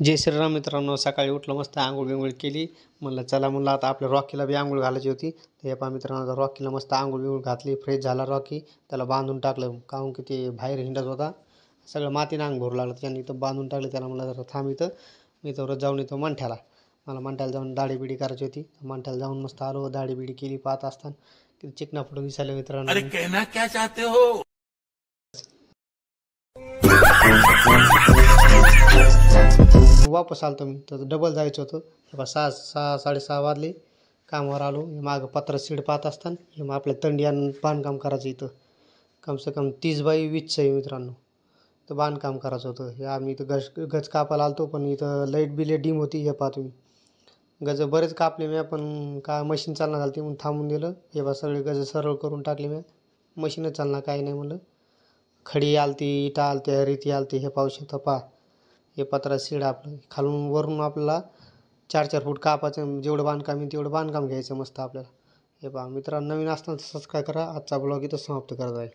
जय श्रीराम मित्रांनो, सकाळी उठलं मस्त आंघोळ बिंघोळ केली. म्हणलं चला म्हणलं आता आपल्या रॉकीला बी आंघोळ घालायची होती. तर हे पहा मित्रांनो, रॉकीला मस्त आंघोळ बिंघोळ घातली, फ्रेश झाला रॉकी. त्याला बांधून टाकलं, काहून की ते बाहेर हिंडत होता, सगळं मातीनं अंग भरू लागलं. त्याने इथं बांधून टाकलं. त्याला म्हणलं जरा थांब इथं, मी तर जाऊन येतो मंठ्याला. मला मंठ्याला जाऊन दाढी बिडी करायची होती. मंठ्याला जाऊन मस्त आलो, दाढी बिडी केली. पाहत असताना किती चिकना फोटो दिसायला मित्रांनो. अरे कहना क्या चाहते हो? वापस आलतो मी, तर डबल जायचं होतं. हे बा 6:30 वाजले, कामावर आलो. हे मागं पत्रा सीड पाहत असताना हे मग आपल्या तंडियान बांधकाम करायचं इथं. कमसे कम 30 बाय 20चं आहे मित्रांनो. तर बांधकाम करायचं होतं. हे आम्ही इथं गज कापायला आलतो, पण इथं लाईट बिले डीम होती. हे पहा तुम्ही, गज बरेच कापले मी, पण का मशीन चालना झाली म्हणून थांबून दिलं. हे बा सगळे गज सरळ करून टाकले मी, मशीनच चालना काही नाही म्हणलं. खडी आलती, इटा आलत्या, रेती आलती. हे पाहू शकता, पहा हे पत्रा सीड आपलं खालून वरून आपल्याला 4-4 फूट कापायचं. जेवढं बांधकाम आहे तेवढं बांधकाम घ्यायचं मस्त आपल्याला. हे पहा मित्रांनो, नवीन असताना सबस्क्राईब करा. आजचा ब्लॉग इथं समाप्त करत आहे.